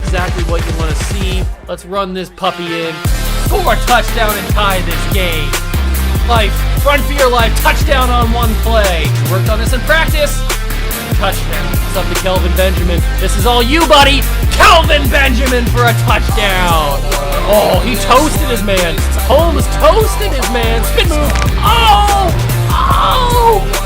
exactly what you want to see. Let's run this puppy in. Score a touchdown and tie this game. Life, run for your life, touchdown on one play. Worked on this in practice. Touchdown. It's up to Kelvin Benjamin. This is all you, buddy. Kelvin Benjamin for a touchdown. Oh, he toasted his man. Holmes toasted his man. Spin move. Oh! Oh!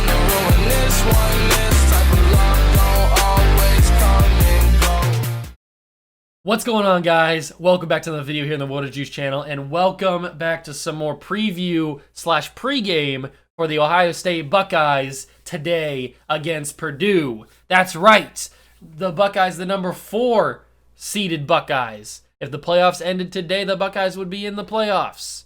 What's going on, guys? Welcome back to another video here on the Water Juice channel, and welcome back to some more preview / pregame for the Ohio State Buckeyes today against Purdue. That's right, the Buckeyes, the number 4 seeded Buckeyes. If the playoffs ended today, the Buckeyes would be in the playoffs.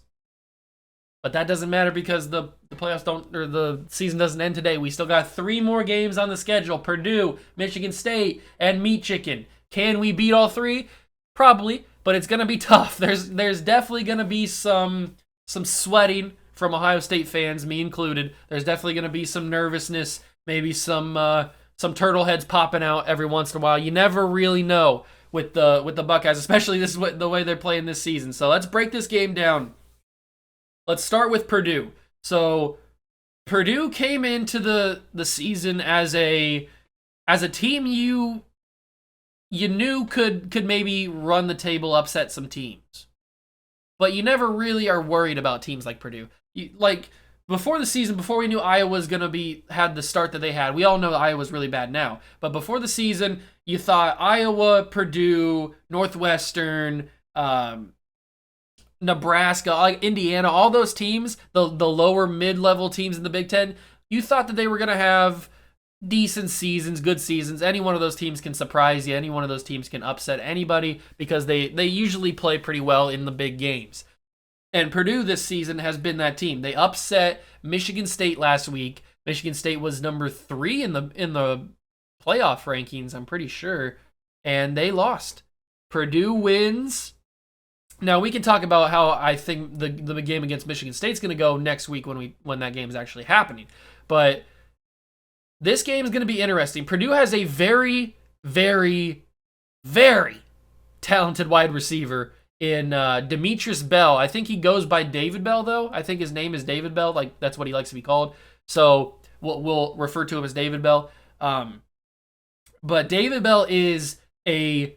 But that doesn't matter because the playoffs don't, or the season doesn't end today. We still got 3 more games on the schedule: Purdue, Michigan State, and Meat Chicken. Can we beat all 3? Probably, but it's going to be tough. There's definitely going to be some sweating from Ohio State fans, me included. There's definitely going to be some nervousness, maybe some turtle heads popping out every once in a while. You never really know with the Buckeyes, especially the way they're playing this season. So let's break this game down. Let's start with Purdue. So Purdue came into the season as a team you knew could maybe run the table, upset some teams. But you never really are worried about teams like Purdue. Before the season, before we knew Iowa was going to had the start that they had, we all know Iowa's really bad now. But before the season, you thought Iowa, Purdue, Northwestern, Nebraska, Indiana, all those teams, the lower mid-level teams in the Big Ten, you thought that they were going to have decent seasons, good seasons. Any one of those teams can surprise you. Any one of those teams can upset anybody because they usually play pretty well in the big games. And Purdue this season has been that team. They upset Michigan State last week. Michigan State was number 3 in the playoff rankings, I'm pretty sure, and they lost. Purdue wins. Now we can talk about how I think the game against Michigan State's going to go next week when that game is actually happening. But this game is going to be interesting. Purdue has a very, very, very talented wide receiver in Demetrius Bell. I think he goes by David Bell, though. I think his name is David Bell. That's what he likes to be called. So we'll refer to him as David Bell. But David Bell is a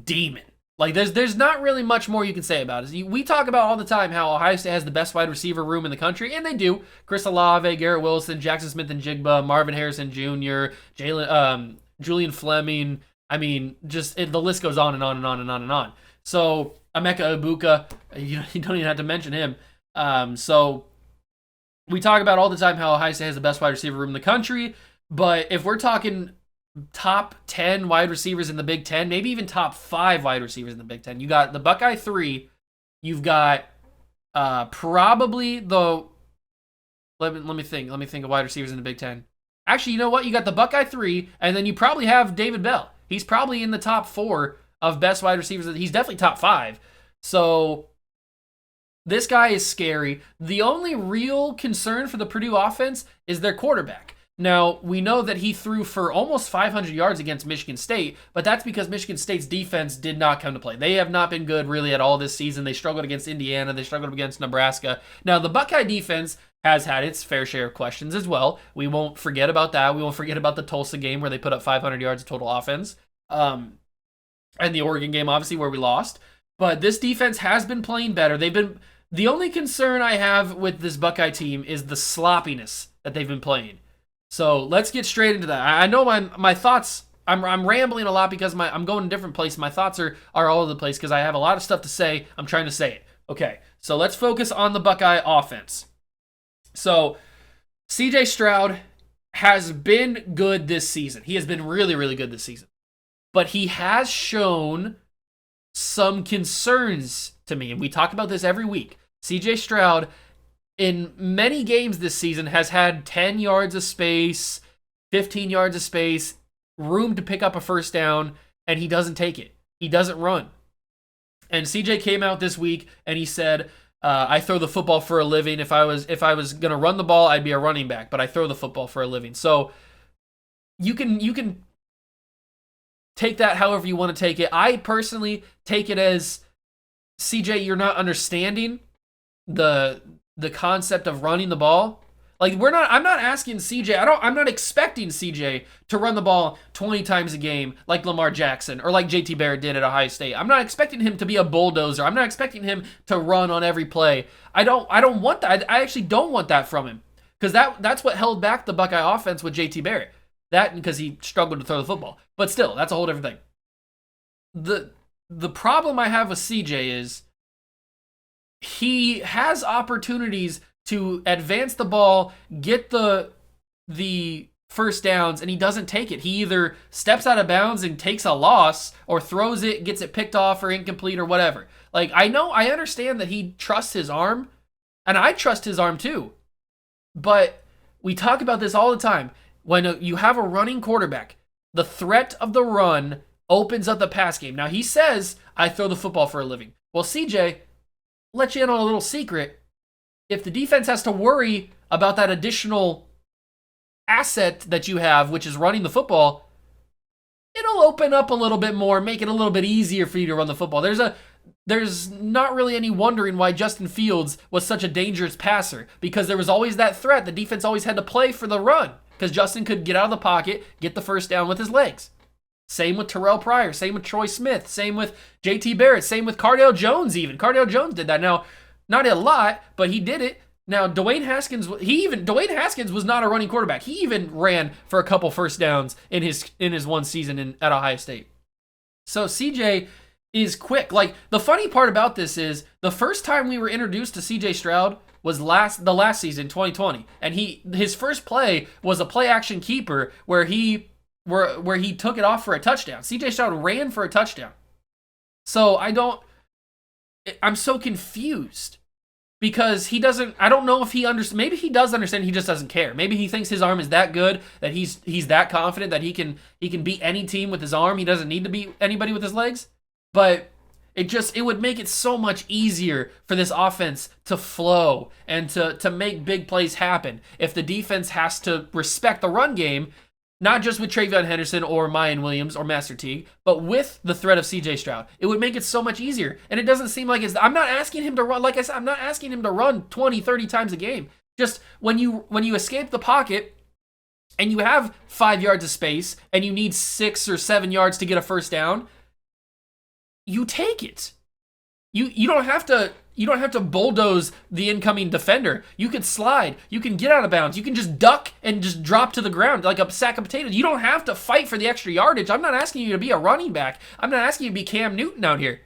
demon. There's not really much more you can say about it. We talk about all the time how Ohio State has the best wide receiver room in the country, and they do. Chris Olave, Garrett Wilson, Jackson Smith and Jigba, Marvin Harrison Jr., Julian Fleming. I mean, the list goes on and on and on and on and on. So Emeka Egbuka, you don't even have to mention him. So we talk about all the time how Ohio State has the best wide receiver room in the country, but if we're talking top 10 wide receivers in the Big Ten, maybe even top 5 wide receivers in the Big Ten. You got the Buckeye 3. You've got probably the let me think of wide receivers in the Big Ten. Actually, you know what? You got the Buckeye 3, and then you probably have David Bell. He's probably in the top 4 of best wide receivers. He's definitely top 5. So this guy is scary. The only real concern for the Purdue offense is their quarterback. Now, we know that he threw for almost 500 yards against Michigan State, but that's because Michigan State's defense did not come to play. They have not been good really at all this season. They struggled against Indiana. They struggled against Nebraska. Now, the Buckeye defense has had its fair share of questions as well. We won't forget about that. We won't forget about the Tulsa game where they put up 500 yards of total offense. And the Oregon game, obviously, where we lost. But this defense has been playing better. The only concern I have with this Buckeye team is the sloppiness that they've been playing. So let's get straight into that. I know my thoughts, I'm rambling a lot because I'm going to different places. My thoughts are all over the place because I have a lot of stuff to say. I'm trying to say it. Okay, so let's focus on the Buckeye offense. So CJ Stroud has been good this season. He has been really, really good this season. But he has shown some concerns to me, and we talk about this every week. CJ Stroud in many games this season has had 10 yards of space, 15 yards of space, room to pick up a first down, and he doesn't take it. He doesn't run. And CJ came out this week and he said, I throw the football for a living. If I was going to run the ball, I'd be a running back, but I throw the football for a living. So you can take that however you want to take it. I personally take it as, CJ, you're not understanding the concept of running the ball. Like, I'm not asking CJ, I'm not expecting CJ to run the ball 20 times a game like Lamar Jackson or like JT Barrett did at Ohio State. I'm not expecting him to be a bulldozer. I'm not expecting him to run on every play. I don't want that. I actually don't want that from him, because that's what held back the Buckeye offense with JT Barrett. That, and because he struggled to throw the football. But still, that's a whole different thing. The problem I have with CJ is he has opportunities to advance the ball, get the first downs, and he doesn't take it. He either steps out of bounds and takes a loss, or throws it, gets it picked off or incomplete or whatever. Like, I understand that he trusts his arm, and I trust his arm too. But we talk about this all the time. When you have a running quarterback, the threat of the run opens up the pass game. Now, he says, I throw the football for a living. Well, CJ, let you in on a little secret. If the defense has to worry about that additional asset that you have, which is running the football, it'll open up a little bit more, make it a little bit easier for you to run the football. There's not really any wondering why Justin Fields was such a dangerous passer, because there was always that threat. The defense always had to play for the run, because Justin could get out of the pocket, get the first down with his legs. Same with Terrell Pryor, same with Troy Smith, same with JT Barrett, same with Cardale Jones even. Cardale Jones did that. Now, not a lot, but he did it. Now, Dwayne Haskins was not a running quarterback. He even ran for a couple first downs in his one season at Ohio State. So CJ is quick. Like, the funny part about this is the first time we were introduced to CJ Stroud was the last season, 2020, and his first play was a play action keeper where he took it off for a touchdown. CJ Stroud ran for a touchdown. So I'm so confused, because I don't know if he understands. Maybe he does understand, he just doesn't care. Maybe he thinks his arm is that good, that he's that confident that he can beat any team with his arm. He doesn't need to beat anybody with his legs. But it would make it so much easier for this offense to flow and to make big plays happen if the defense has to respect the run game, not just with Travion Henderson or Mayan Williams or Master Teague, but with the threat of CJ Stroud. It would make it so much easier. And it doesn't seem like I'm not asking him to run, like I said, I'm not asking him to run 20, 30 times a game. Just when you escape the pocket and you have 5 yards of space and you need 6 or 7 yards to get a first down, you take it. You don't have to bulldoze the incoming defender. You can slide. You can get out of bounds. You can just duck and just drop to the ground like a sack of potatoes. You don't have to fight for the extra yardage. I'm not asking you to be a running back. I'm not asking you to be Cam Newton out here.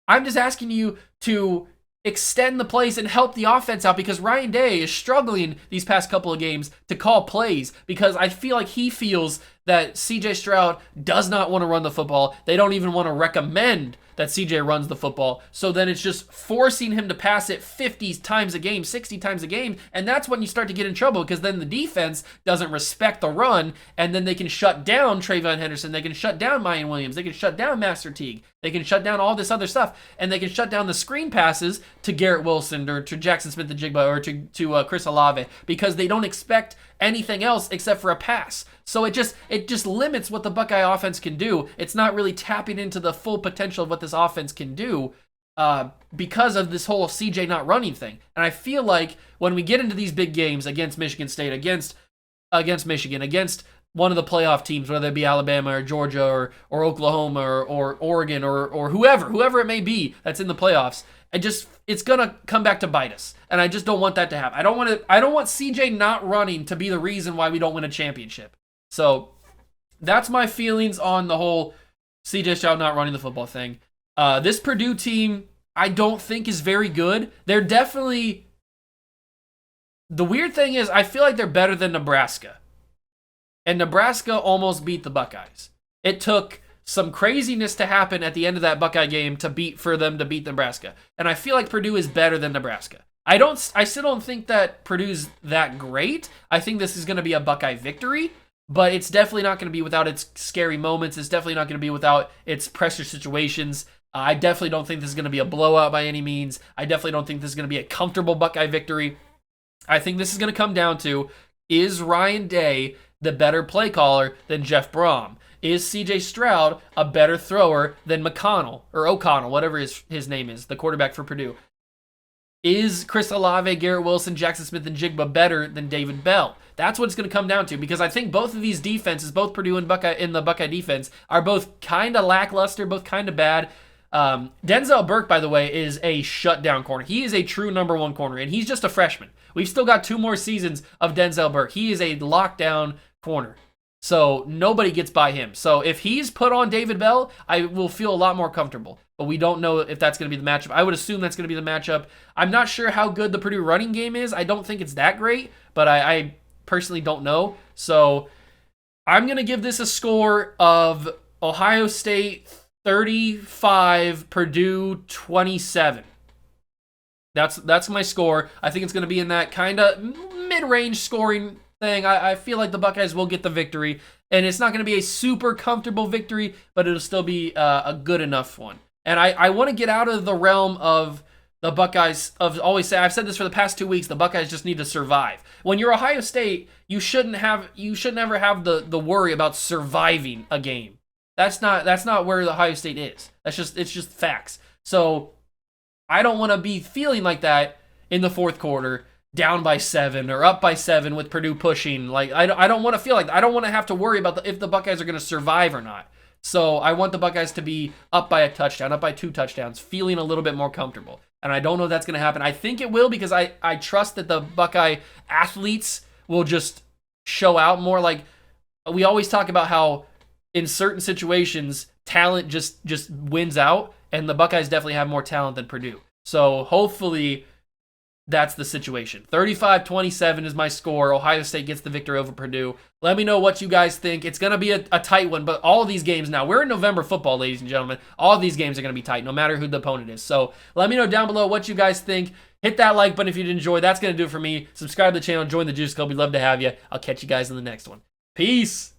I'm just asking you to extend the plays and help the offense out, because Ryan Day is struggling these past couple of games to call plays, because I feel like he feels that CJ Stroud does not want to run the football. They don't even want to recommend that CJ runs the football. So then it's just forcing him to pass it 50 times a game, 60 times a game. And that's when you start to get in trouble, because then the defense doesn't respect the run, and then they can shut down Travion Henderson. They can shut down Mayan Williams. They can shut down Master Teague. They can shut down all this other stuff. And they can shut down the screen passes to Garrett Wilson or to Jackson Smith-Njigba or to Chris Olave, because they don't expect anything else except for a pass. So it just limits what the Buckeye offense can do. It's not really tapping into the full potential of what this offense can do because of this whole CJ not running thing. And I feel like when we get into these big games against Michigan State, against Michigan, against one of the playoff teams, whether it be Alabama or Georgia or Oklahoma or Oregon or whoever it may be that's in the playoffs, it's gonna come back to bite us, and I just don't want that to happen. I don't want CJ not running to be the reason why we don't win a championship. So that's my feelings on the whole CJ Stroud not running the football thing. This Purdue team, I don't think is very good. They're definitely, the weird thing is, I feel like they're better than Nebraska, and Nebraska almost beat the Buckeyes. It took some craziness to happen at the end of that Buckeye game for them to beat Nebraska. And I feel like Purdue is better than Nebraska. I still don't think that Purdue's that great. I think this is going to be a Buckeye victory, but it's definitely not going to be without its scary moments. It's definitely not going to be without its pressure situations. I definitely don't think this is going to be a blowout by any means. I definitely don't think this is going to be a comfortable Buckeye victory. I think this is going to come down to, is Ryan Day the better play caller than Jeff Brom? is CJ Stroud a better thrower than McConnell or O'Connell, whatever his name is, the quarterback for Purdue? Is Chris Olave, Garrett Wilson, Jackson Smith, and Jigba better than David Bell? That's what it's going to come down to, because I think both of these defenses, both Purdue and Buckeye in the Buckeye defense, are both kind of lackluster, both kind of bad. Denzel Burke, by the way, is a shutdown corner. He is a true number one corner, and he's just a freshman. We've still got 2 more seasons of Denzel Burke. He is a lockdown corner. So nobody gets by him. So if he's put on David Bell, I will feel a lot more comfortable. But we don't know if that's going to be the matchup. I would assume that's going to be the matchup. I'm not sure how good the Purdue running game is. I don't think it's that great, but I personally don't know. So I'm going to give this a score of Ohio State 35, Purdue 27. That's my score. I think it's going to be in that kind of mid-range scoring thing. I feel like the Buckeyes will get the victory, and it's not going to be a super comfortable victory, but it'll still be a good enough one. And I want to get out of the realm of the Buckeyes of always say, I've said this for the past 2 weeks, the Buckeyes just need to survive. When you're Ohio State, you should never have the worry about surviving a game. That's not where the Ohio State is. It's just facts. So I don't want to be feeling like that in the fourth quarter, down by 7 or up by 7 with Purdue pushing. Like I don't want to feel like that. I don't want to have to worry about if the Buckeyes are going to survive or not. So I want the Buckeyes to be up by a touchdown, up by 2 touchdowns, feeling a little bit more comfortable. And I don't know if that's going to happen. I think it will, because I trust that the Buckeye athletes will just show out more. Like we always talk about how in certain situations, talent just wins out, and the Buckeyes definitely have more talent than Purdue. So hopefully that's the situation. 35-27 is my score. Ohio State gets the victory over Purdue. Let me know what you guys think. It's going to be a tight one, but all of these games now, we're in November football, ladies and gentlemen. All of these games are going to be tight, no matter who the opponent is. So let me know down below what you guys think. Hit that like button if you did enjoy. That's going to do it for me. Subscribe to the channel. Join the Juice Club. We'd love to have you. I'll catch you guys in the next one. Peace.